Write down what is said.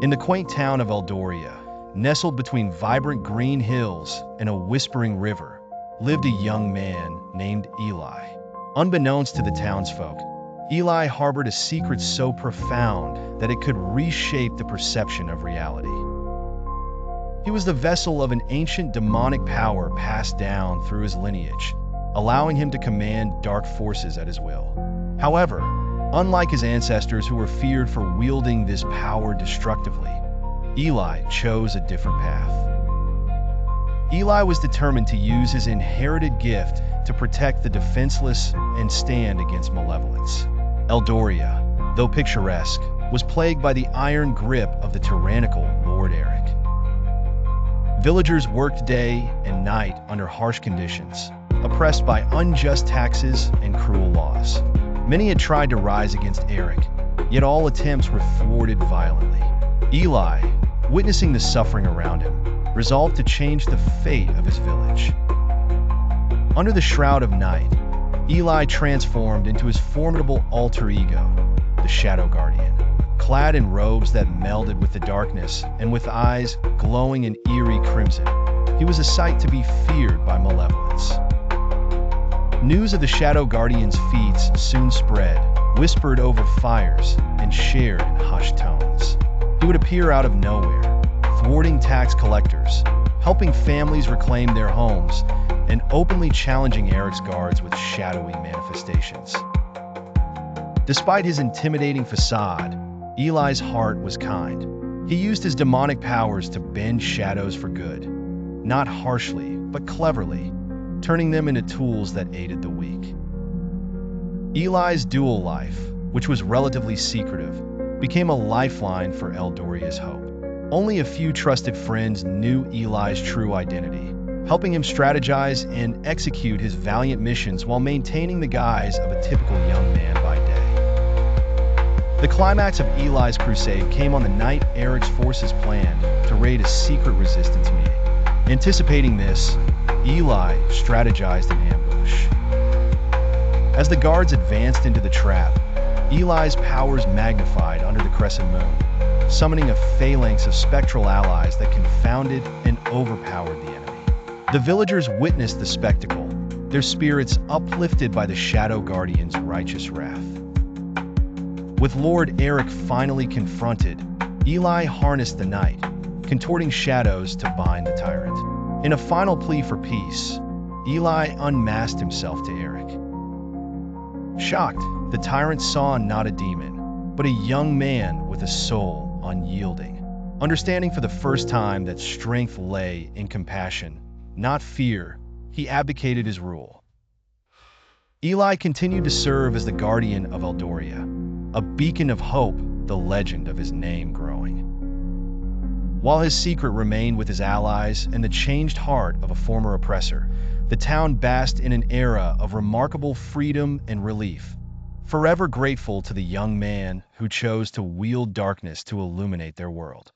In the quaint town of Eldoria, nestled between vibrant green hills and a whispering river, lived a young man named Eli. Unbeknownst to the townsfolk, Eli harbored a secret so profound that it could reshape the perception of reality. He was the vessel of an ancient demonic power passed down through his lineage, allowing him to command dark forces at his will. However, unlike his ancestors who were feared for wielding this power destructively, Eli chose a different path. Eli was determined to use his inherited gift to protect the defenseless and stand against malevolence. Eldoria, though picturesque, was plagued by the iron grip of the tyrannical Lord Eric. Villagers worked day and night under harsh conditions, oppressed by unjust taxes and cruel laws. Many had tried to rise against Eric, yet all attempts were thwarted violently. Eli, witnessing the suffering around him, resolved to change the fate of his village. Under the shroud of night, Eli transformed into his formidable alter ego, the Shadow Guardian. Clad in robes that melded with the darkness and with eyes glowing in eerie crimson, he was a sight to be feared by malevolence. News of the Shadow Guardian's feats soon spread, whispered over fires, and shared in hushed tones. He would appear out of nowhere, thwarting tax collectors, helping families reclaim their homes, and openly challenging Eric's guards with shadowy manifestations. Despite his intimidating facade, Eli's heart was kind. He used his demonic powers to bend shadows for good, not harshly, but cleverly, turning them into tools that aided the weak. Eli's dual life, which was relatively secretive, became a lifeline for Eldoria's hope. Only a few trusted friends knew Eli's true identity, helping him strategize and execute his valiant missions while maintaining the guise of a typical young man by day. The climax of Eli's crusade came on the night Eric's forces planned to raid a secret resistance meeting. Anticipating this, Eli strategized an ambush. As the guards advanced into the trap, Eli's powers magnified under the crescent moon, summoning a phalanx of spectral allies that confounded and overpowered the enemy. The villagers witnessed the spectacle, their spirits uplifted by the Shadow Guardian's righteous wrath. With Lord Eric finally confronted, Eli harnessed the night, contorting shadows to bind the tyrant. In a final plea for peace, Eli unmasked himself to Eric. Shocked, the tyrant saw not a demon, but a young man with a soul unyielding. Understanding for the first time that strength lay in compassion, not fear, he abdicated his rule. Eli continued to serve as the guardian of Eldoria, a beacon of hope, the legend of his name growing. While his secret remained with his allies and the changed heart of a former oppressor, the town basked in an era of remarkable freedom and relief, forever grateful to the young man who chose to wield darkness to illuminate their world.